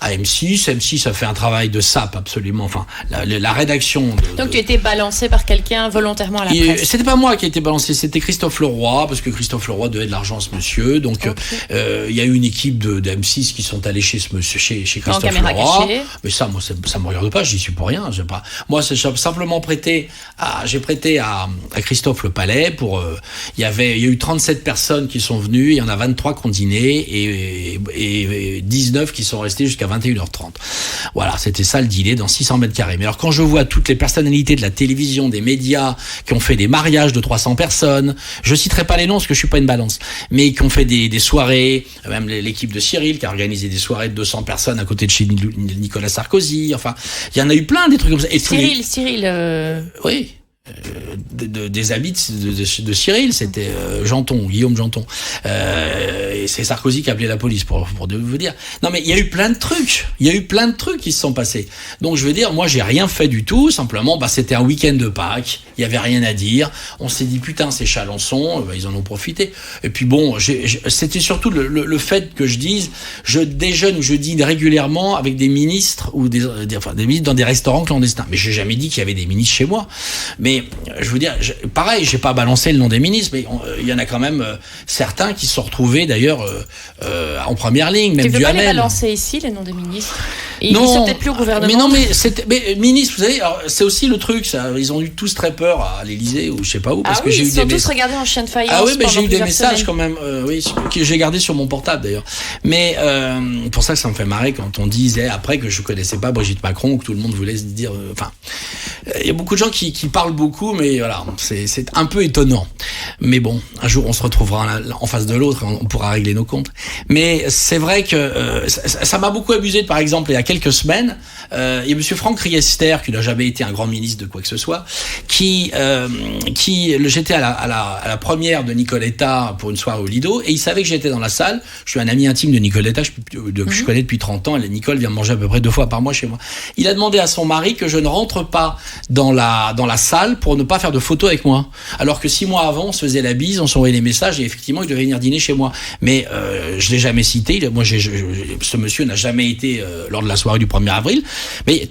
Speaker 2: à M6. M6 a fait un travail de sape absolument. Enfin, la rédaction.
Speaker 3: Donc tu étais balancé par quelqu'un volontairement à la presse.
Speaker 2: C'était pas moi qui ai été balancé, c'était Christophe Leroy, parce que Christophe Leroy devait de l'argent à ce monsieur. Donc il y a eu une équipe de M6 qui sont allés chez ce monsieur, chez Christophe Leroy. Cachée. Mais ça, moi, ça me regarde pas. J'y suis pour rien. Moi, c'est simplement j'ai prêté à Christophe le Palais pour. Il y a eu 37 personnes qui sont venues. Il y en a 23 qui ont dîné et 19 qui sont restés jusqu'à 21h30. Voilà, c'était ça le dîner dans 600 mètres carrés. Mais alors quand je vois toutes les personnalités de la télévision, des médias qui ont fait des mariages de 300 personnes, je citerai pas les noms parce que je suis pas une balance, mais qui ont fait des soirées, même l'équipe de Cyril qui a organisé des soirées de 200 personnes à côté de chez Nicolas Sarkozy. Enfin, il y en a eu plein des trucs comme ça. Et
Speaker 3: Cyril.
Speaker 2: Oui. Des habits de Cyril, c'était Guillaume Janton. Et c'est Sarkozy qui a appelé la police pour vous dire. Non mais il y a eu plein de trucs. Qui se sont passés. Donc je veux dire, moi j'ai rien fait du tout. Simplement, c'était un week-end de Pâques. Il y avait rien à dire. On s'est dit putain c'est Chalençon. Ils en ont profité. Et puis bon, c'était surtout le fait que je dise, je déjeune ou je dîne régulièrement avec des ministres ou des ministres dans des restaurants clandestins. Mais j'ai jamais dit qu'il y avait des ministres chez moi. Mais je veux dire, pareil, j'ai pas balancé le nom des ministres, mais il y en a quand même certains qui se sont retrouvés d'ailleurs en première ligne, même Duhamel. Tu veux pas les
Speaker 3: balancer ici, les noms des ministres? Ils sont peut-être plus au gouvernement.
Speaker 2: Mais non, mais ministre, vous savez, alors, c'est aussi le truc, ça, ils ont eu tous très peur à l'Élysée ou je sais pas où, parce que j'ai eu des
Speaker 3: ils sont tous regardés en chien de faïence.
Speaker 2: Ah oui, mais j'ai eu des messages quand même, que j'ai gardé sur mon portable d'ailleurs. Mais pour ça que ça me fait marrer quand on disait après que je connaissais pas Brigitte Macron ou que tout le monde voulait se dire, il y a beaucoup de gens qui parlent beaucoup, mais voilà, c'est un peu étonnant. Mais bon, un jour on se retrouvera en face de l'autre et on pourra régler nos comptes. Mais c'est vrai que ça m'a beaucoup abusé. Par exemple, il y a quelques semaines, il y a Monsieur Franck Riester, qui n'a jamais été un grand ministre de quoi que ce soit, j'étais à la première de Nicoletta pour une soirée au Lido, et il savait que j'étais dans la salle. Je suis un ami intime de Nicoletta, que je connais depuis 30 ans. Nicole vient manger à peu près 2 fois par mois chez moi. Il a demandé à son mari que je ne rentre pas dans la salle pour ne pas faire de photos avec moi. Alors que 6 mois avant, on se faisait la bise, on s'envoyait des messages et effectivement, il devait venir dîner chez moi. Mais je l'ai jamais cité. Ce monsieur n'a jamais été lors de la soirée du 1er avril. Mais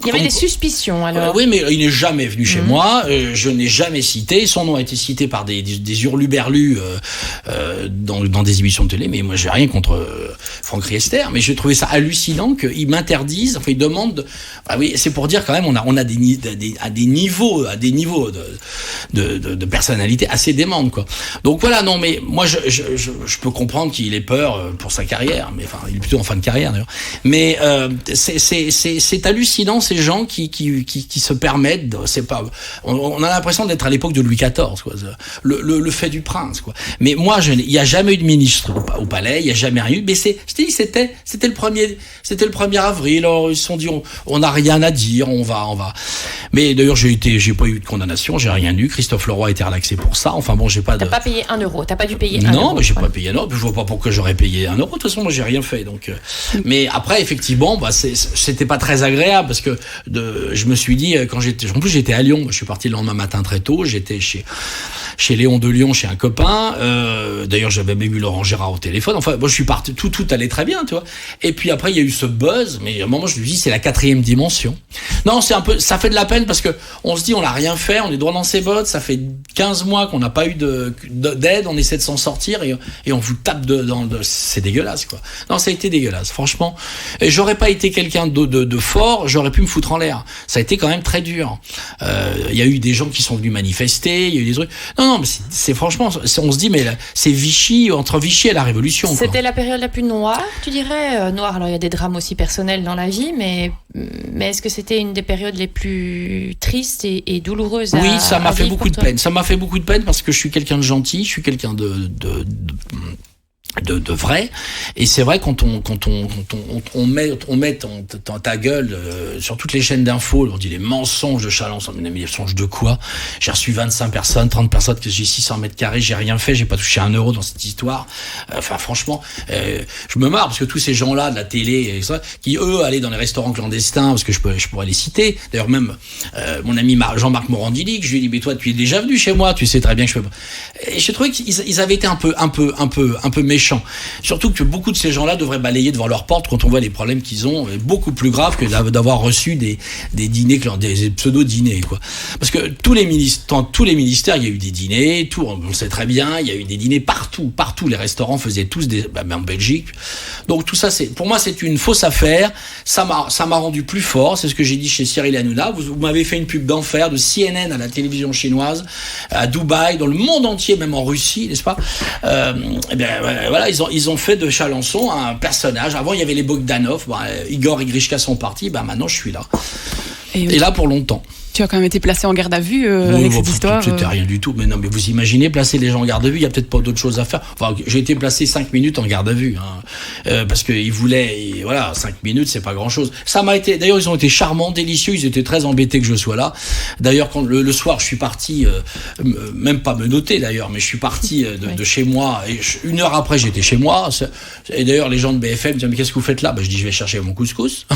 Speaker 3: il y avait des suspicions alors.
Speaker 2: Oui, mais il n'est jamais venu chez moi. Je n'ai jamais cité. Son nom a été cité par des hurluberlus dans des émissions de télé. Mais moi, j'ai rien contre Franck Riester. Mais j'ai trouvé ça hallucinant qu'ils m'interdisent. Enfin, ils demandent. Oui, c'est pour dire quand même, on a des niveaux de personnalité assez démentes, quoi. Donc voilà, non, mais moi, je peux comprendre qu'il ait peur pour sa carrière. Mais enfin, il est plutôt en fin de carrière d'ailleurs. Mais c'est hallucinant ces gens qui se permettent, c'est pas, on a l'impression d'être à l'époque de Louis XIV, quoi. Le fait du prince, quoi. Mais moi, il y a jamais eu de ministre au palais, il y a jamais rien eu. Mais je t'ai dit, c'était le 1er avril. Alors ils se sont dit, on n'a rien à dire, on va. Mais d'ailleurs, j'ai pas eu de condamnation, j'ai rien eu. Christophe Leroy a été relaxé pour ça. Enfin bon, j'ai pas de.
Speaker 3: T'as pas payé 1 euro, t'as pas dû payer 1 euro.
Speaker 2: Non, mais j'ai pas payé 1 euro. Je vois pas pourquoi j'aurais payé 1 euro. De toute façon, moi, j'ai rien fait. Donc, mais après, effectivement, bah, c'était pas très agréable parce que je me suis dit, en plus, j'étais à Lyon. Je suis parti le lendemain matin très tôt. J'étais chez Léon de Lyon, chez un copain. D'ailleurs, j'avais même eu Laurent Gérard au téléphone. Enfin, moi, je suis parti. Tout allait très bien, tu vois. Et puis après, il y a eu ce buzz. Mais à un moment, je me dis, c'est la 4e dimension. Non, c'est un peu, ça fait de la peine parce que on se dit, on n'a rien fait, on est droit dans ses bottes. Ça fait 15 mois qu'on n'a pas eu d'aide. On essaie de s'en sortir et on vous tape c'est dégueulasse, quoi. Non, ça a été dégueulasse, franchement. Et j'aurais pas été quelqu'un de fort, j'aurais pu me foutre en l'air. Ça a été quand même très dur. Il y a eu des gens qui sont venus manifester, il y a eu des trucs. Non, mais c'est franchement, on se dit, mais là, c'est Vichy, entre Vichy et la Révolution.
Speaker 3: C'était la période la plus noire, tu dirais? Noire, alors il y a des drames aussi personnels dans la vie, mais est-ce que c'était une des périodes les plus tristes et douloureuses?
Speaker 2: Oui, ça m'a fait beaucoup de peine. Ça m'a fait beaucoup de peine parce que je suis quelqu'un de gentil, je suis quelqu'un de vrai, et c'est vrai quand on met ta gueule sur toutes les chaînes d'infos, on dit les mensonges de Chalençon, mais les mensonges de quoi? J'ai reçu 25 personnes, 30 personnes, que j'ai 600 mètres carrés, j'ai rien fait, j'ai pas touché 1 euro dans cette histoire. Enfin franchement, je me marre parce que tous ces gens-là de la télé et ça, qui eux allaient dans les restaurants clandestins, parce que je pourrais les citer. D'ailleurs même mon ami Jean-Marc Morandini, que je lui ai dit, mais toi tu es déjà venu chez moi, tu sais très bien que je peux pas. Et j'ai trouvé qu'ils avaient été un peu méchants. Surtout que beaucoup de ces gens-là devraient balayer devant leur porte quand on voit les problèmes qu'ils ont, beaucoup plus graves que d'avoir reçu des dîners, des pseudo-dîners, quoi. Parce que tous les ministères, il y a eu des dîners, on le sait très bien, il y a eu des dîners partout, les restaurants faisaient tous même en Belgique. Donc tout ça, pour moi, c'est une fausse affaire. Ça m'a rendu plus fort, c'est ce que j'ai dit chez Cyril Hanouna. Vous m'avez fait une pub d'enfer de CNN à la télévision chinoise, à Dubaï, dans le monde entier, même en Russie, n'est-ce pas? Et bien, voilà, ils ont fait de Chalençon un personnage. Avant, il y avait les Bogdanov. Igor et Grishka sont partis. Maintenant, je suis là. Et là pour longtemps.
Speaker 4: Tu as quand même été placé en garde à vue avec cette histoire.
Speaker 2: C'était rien du tout. Mais non, mais vous imaginez placer les gens en garde à vue, il y a peut-être pas d'autre chose à faire. Enfin, j'ai été placé 5 minutes en garde à vue, parce que ils voulaient, voilà, 5 minutes, c'est pas grand-chose. Ça m'a été. D'ailleurs, ils ont été charmants, délicieux. Ils étaient très embêtés que je sois là. D'ailleurs, quand le soir, je suis parti, même pas me noter d'ailleurs, mais je suis parti de chez moi. Et 1 heure après, j'étais chez moi. Et d'ailleurs, les gens de BFM me disent, mais qu'est-ce que vous faites là? Je dis, je vais chercher mon couscous.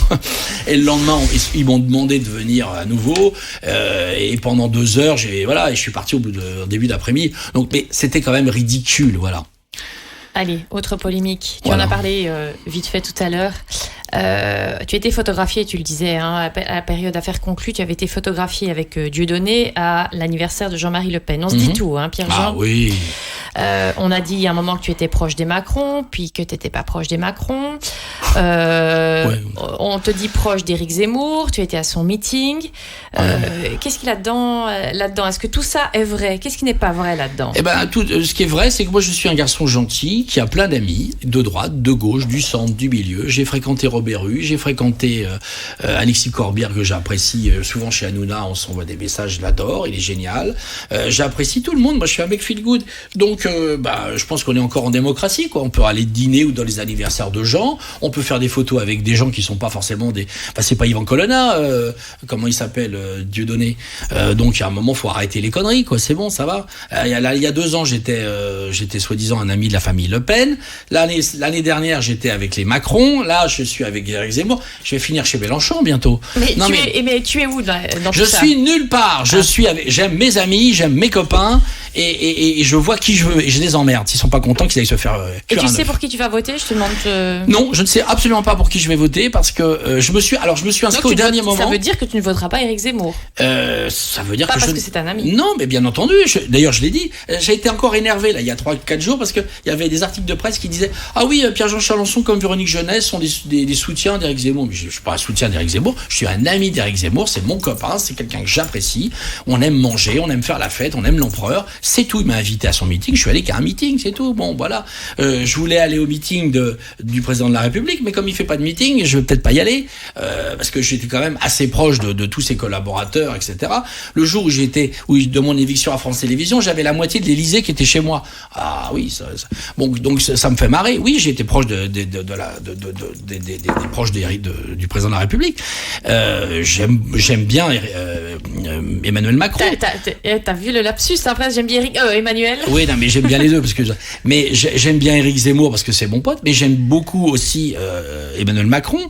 Speaker 2: Et le lendemain, ils m'ont demandé de venir à nouveau. Et pendant 2 heures, et je suis parti au début d'après-midi. Donc, mais c'était quand même ridicule, voilà.
Speaker 3: Allez, autre polémique. Tu en as parlé vite fait tout à l'heure. Tu étais photographié, tu le disais, à la période affaire conclue, tu avais été photographié avec Dieudonné à l'anniversaire de Jean-Marie Le Pen. On se dit tout, Pierre-Jean.
Speaker 2: Ah oui.
Speaker 3: On a dit à un moment que tu étais proche des Macron, puis que tu n'étais pas proche des Macron. On te dit proche d'Éric Zemmour, tu étais à son meeting. Qu'est-ce qu'il y a là-dedans? Est-ce que tout ça est vrai? Qu'est-ce qui n'est pas vrai là-dedans?
Speaker 2: Tout ce qui est vrai, c'est que moi je suis un garçon gentil qui a plein d'amis, de droite, de gauche, du centre, du milieu. J'ai fréquenté Robert Rue, j'ai fréquenté Alexis Corbière, que j'apprécie souvent chez Hanouna, on s'envoie des messages, je l'adore, il est génial. J'apprécie tout le monde, moi je suis un mec feel good. Donc je pense qu'on est encore en démocratie, quoi. On peut aller dîner ou dans les anniversaires de gens, on peut faire des photos avec des gens qui sont pas forcément c'est pas Yvan Colonna, comment il s'appelle, Dieudonné. Donc à un moment, faut arrêter les conneries, quoi. C'est bon, ça va. Il y a 2 ans, j'étais soi-disant un ami de la famille Le Pen. L'année dernière, j'étais avec les Macron. Là, je suis avec Éric Zemmour. Je vais finir chez Mélenchon bientôt.
Speaker 3: Mais tu es où dans tout ça?
Speaker 2: Je suis nulle part. J'aime mes amis, j'aime mes copains, et je vois qui je veux, et je les emmerde. S'ils sont pas contents, qu'ils aillent se faire.
Speaker 3: Et tu sais pour qui tu vas voter? Je te demande.
Speaker 2: Non, je ne sais absolument pas pour qui je vais voter, parce que je me suis inscrit au dernier moment.
Speaker 3: Ça veut dire que tu ne voteras pas Éric Zemmour?
Speaker 2: Ça veut dire
Speaker 3: pas parce que c'est un ami.
Speaker 2: Non, mais bien entendu. D'ailleurs, je l'ai dit. J'ai été encore énervé là il y a 3-4 jours parce que il y avait des articles de presse qui disaient, ah oui, Pierre-Jean Chalençon comme Véronique Jeunesse sont des des soutiens d'Éric Zemmour. Mais je suis pas un soutien d'Éric Zemmour, je suis un ami d'Éric Zemmour, c'est mon copain, c'est quelqu'un que j'apprécie. On aime manger, on aime faire la fête, on aime l'empereur. C'est tout. Il m'a invité à son meeting, je suis allé qu'à un meeting, c'est tout. Bon, voilà. Je voulais aller au meeting du président de la République, mais comme il fait pas de meeting, je vais peut-être pas y aller, parce que j'étais quand même assez proche de tous ses collaborateurs, etc. Le jour où de mon éviction à France Télévisions, j'avais la moitié de l'Élysée qui était chez moi. Ah oui, bon, donc ça me fait marrer. Oui, j'ai été proche des proches du président de la République. J'aime bien Emmanuel Macron.
Speaker 3: T'as vu le lapsus, après j'aime bien Emmanuel.
Speaker 2: Oui, non, mais j'aime bien les deux mais j'aime bien Éric Zemmour parce que c'est mon pote, mais j'aime beaucoup aussi Emmanuel Macron,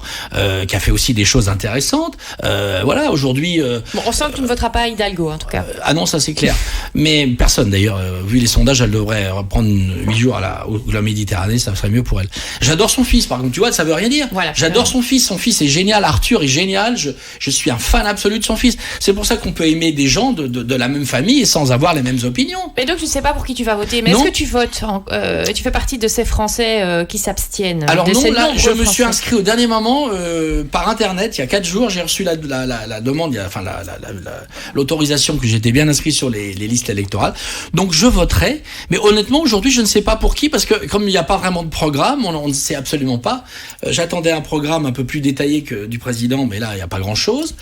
Speaker 2: qui a fait aussi des choses intéressantes. Voilà, aujourd'hui.
Speaker 3: Bon, on sent que tu ne voteras pas Hidalgo, en tout cas.
Speaker 2: Ah non, ça c'est clair. Mais personne d'ailleurs, vu les sondages, elle devrait reprendre 8 jours à la Méditerranée, ça serait mieux pour elle. J'adore son fils, par contre, tu vois, ça veut rien dire.
Speaker 3: Voilà,
Speaker 2: j'adore son fils est génial, Arthur est génial, je suis un fan absolu de son fils. C'est pour ça qu'on peut aimer des gens de la même famille et sans avoir les mêmes opinions.
Speaker 3: Mais donc tu ne sais pas pour qui tu vas voter, mais
Speaker 2: non.
Speaker 3: est-ce que tu votes tu fais partie de ces Français qui s'abstiennent?
Speaker 2: Alors non, là, je me
Speaker 3: Français.
Speaker 2: suis inscrit au dernier moment par internet, il y a 4 jours, j'ai reçu la demande, l'autorisation que j'étais bien inscrit sur les listes électorales. Donc je voterai, mais honnêtement aujourd'hui je ne sais pas pour qui, parce que comme il n'y a pas vraiment de programme, on ne sait absolument pas. J'attendais un programme un peu plus détaillé que du président, mais là il n'y a pas grand chose.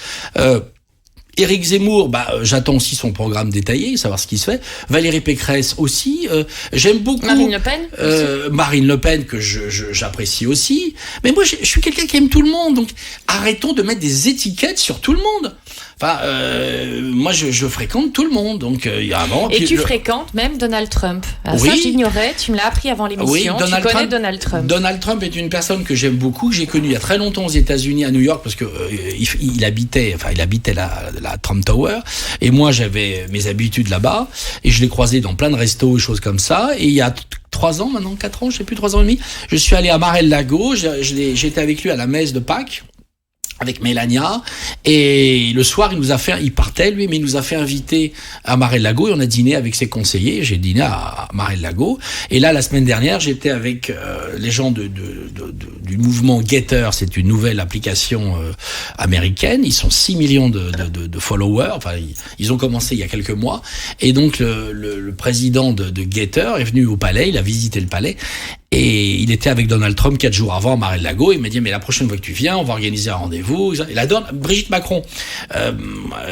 Speaker 2: Éric Zemmour, j'attends aussi son programme détaillé, savoir ce qui se fait. Valérie Pécresse aussi. J'aime beaucoup
Speaker 3: Marine Le Pen.
Speaker 2: Marine Le Pen que j'apprécie aussi. Mais moi, je suis quelqu'un qui aime tout le monde, donc arrêtons de mettre des étiquettes sur tout le monde. Enfin, moi, je fréquente tout le monde, donc il y a un moment.
Speaker 3: Et tu fréquentes même Donald Trump. Alors,
Speaker 2: oui.
Speaker 3: Ça, j'ignorais. Tu me l'as appris avant l'émission.
Speaker 2: Oui,
Speaker 3: tu connais Donald Trump.
Speaker 2: Donald Trump est une personne que j'aime beaucoup, que j'ai connue il y a très longtemps aux États-Unis, à New York, parce que il habitait la Trump Tower, et moi j'avais mes habitudes là-bas, et je l'ai croisé dans plein de restos et choses comme ça. Et il y a 3 ans maintenant, 4 ans, je sais plus, 3 ans et demi, je suis allé à Mar-el-Lago, j'étais avec lui à la messe de Pâques, avec Mélania, et le soir il partait lui, mais il nous a fait inviter à Mar-el-Lago, et on a dîné avec ses conseillers. J'ai dîné à Mar-el-Lago, et là la semaine dernière j'étais avec les gens du mouvement Getter. C'est une nouvelle application américaine. Ils sont 6 millions de followers, enfin ils ont commencé il y a quelques mois, et donc le président de Getter est venu au palais, il a visité le palais, et il était avec Donald Trump 4 jours avant à Mar-el-Lago. Il m'a dit, mais la prochaine fois que tu viens, on va organiser un rendez-vous. Et là, Brigitte Macron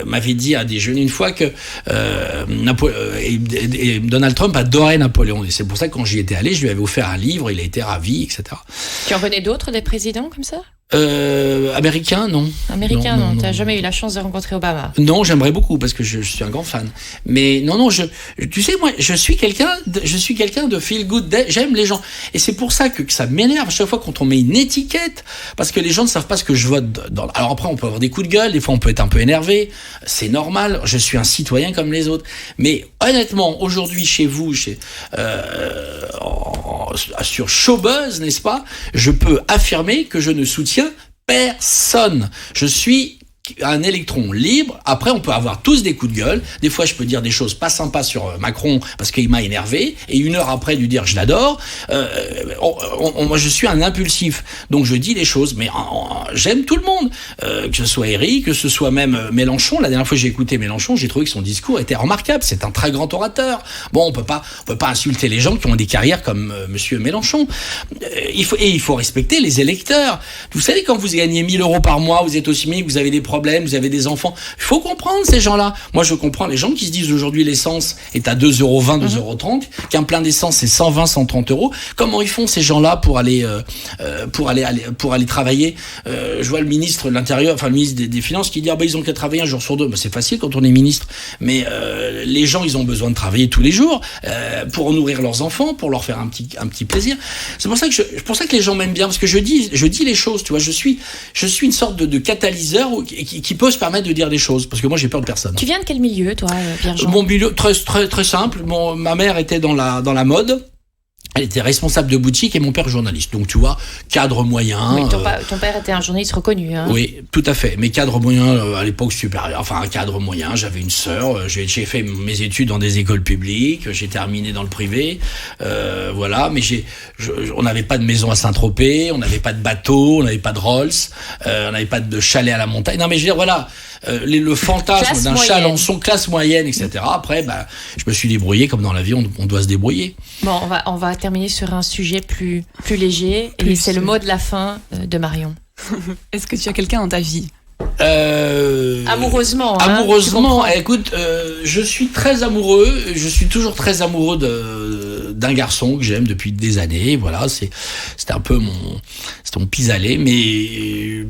Speaker 2: m'avait dit à déjeuner une fois que et Donald Trump adorait Napoléon. Et c'est pour ça que quand j'y étais allé, je lui avais offert un livre, il a été ravi, etc.
Speaker 3: Tu en connais d'autres, des présidents comme ça?
Speaker 2: Américain, non.
Speaker 3: Américain, non. T'as jamais eu la chance de rencontrer Obama?
Speaker 2: Non, j'aimerais beaucoup parce que je suis un grand fan. Mais non, tu sais, moi, je suis quelqu'un de feel good. J'aime les gens, et c'est pour ça que ça m'énerve à chaque fois quand on met une étiquette, parce que les gens ne savent pas ce que je vote. Alors après, on peut avoir des coups de gueule, des fois on peut être un peu énervé. C'est normal. Je suis un citoyen comme les autres. Mais honnêtement, aujourd'hui, chez vous, sur Showbuzz, n'est-ce pas, je peux affirmer que je ne soutiens personne. Je suis un électron libre. Après, on peut avoir tous des coups de gueule. Des fois, je peux dire des choses pas sympas sur Macron parce qu'il m'a énervé, et 1 heure après lui dire je l'adore. Moi, je suis un impulsif, donc je dis les choses. Mais j'aime tout le monde, que ce soit Éric, que ce soit même Mélenchon. La dernière fois que j'ai écouté Mélenchon, j'ai trouvé que son discours était remarquable. C'est un très grand orateur. Bon, on peut pas insulter les gens qui ont des carrières comme Monsieur Mélenchon. Il faut respecter les électeurs. Vous savez, quand vous gagnez 1 000 € par mois, vous êtes au SMIC, vous avez des problèmes, vous avez des enfants. Il faut comprendre ces gens-là. Moi, je comprends les gens qui se disent aujourd'hui l'essence est à 2,20 €, 2,30 €, qu'un plein d'essence c'est 120, 130 €. Comment ils font ces gens-là pour aller travailler? Je vois le ministre de l'Intérieur, enfin le ministre des Finances, qui dit ils ont qu'à travailler 1 jour sur 2. C'est facile quand on est ministre. Mais les gens, ils ont besoin de travailler tous les jours pour nourrir leurs enfants, pour leur faire un petit plaisir. C'est pour ça que les gens m'aiment bien, parce que je dis les choses. Tu vois, je suis une sorte de catalyseur qui peut se permettre de dire des choses, parce que moi j'ai peur de personne.
Speaker 3: Tu viens de quel milieu, toi, Pierre-Jean?
Speaker 2: Mon milieu très très très simple. Ma mère était dans la mode. Elle était responsable de boutique et mon père journaliste. Donc, tu vois, cadre moyen.
Speaker 3: Oui, ton père était un journaliste reconnu. Hein.
Speaker 2: Oui, tout à fait. Mais cadre moyen à l'époque supérieur. Enfin, un cadre moyen. J'avais une sœur. J'ai fait mes études dans des écoles publiques. J'ai terminé dans le privé. Voilà. Mais on n'avait pas de maison à Saint-Tropez. On n'avait pas de bateau. On n'avait pas de Rolls. On n'avait pas de chalet à la montagne. Non, mais je veux dire, voilà. Le fantasme d'un Chalençon, classe moyenne, etc. Après, je me suis débrouillé comme dans la vie, on doit se débrouiller.
Speaker 3: Bon, on va terminer sur un sujet plus léger, et c'est le mot de la fin de Marion.
Speaker 4: Est-ce que tu as quelqu'un dans ta vie ?
Speaker 3: Amoureusement.
Speaker 2: Amoureusement, écoute, je suis très amoureux. Je suis toujours très amoureux d'un garçon que j'aime depuis des années. Voilà, c'était un peu mon pis-aller, mais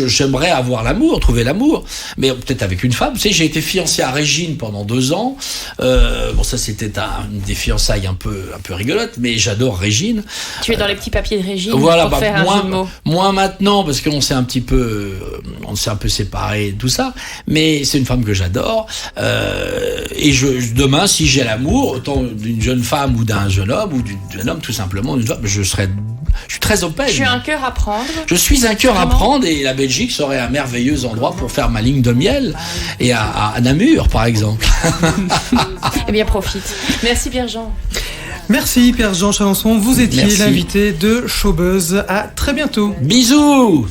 Speaker 2: j'aimerais avoir l'amour, trouver l'amour, mais peut-être avec une femme. Tu sais, j'ai été fiancé à Régine pendant 2 ans. Bon, ça c'était une des fiançailles un peu rigolote, mais j'adore Régine.
Speaker 3: Tu es dans les petits papiers de Régine.
Speaker 2: Voilà,
Speaker 3: pour faire un jeu de mots.
Speaker 2: Moins maintenant parce qu'on s'est un peu séparés, tout ça. Mais c'est une femme que j'adore. Et demain, si j'ai l'amour, autant d'une jeune femme ou d'un jeune homme ou d'un jeune homme, tout simplement, je suis très open.
Speaker 3: Je suis un cœur à prendre.
Speaker 2: Je suis un cœur à prendre et la Belgique serait un merveilleux endroit pour faire ma ligne de miel et à Namur, par exemple.
Speaker 3: Eh bien, profite. Merci Pierre-Jean.
Speaker 1: Merci Pierre-Jean Chalençon, vous étiez
Speaker 2: Merci.
Speaker 1: l'invité de Showbuzz. À très bientôt.
Speaker 2: Bisous.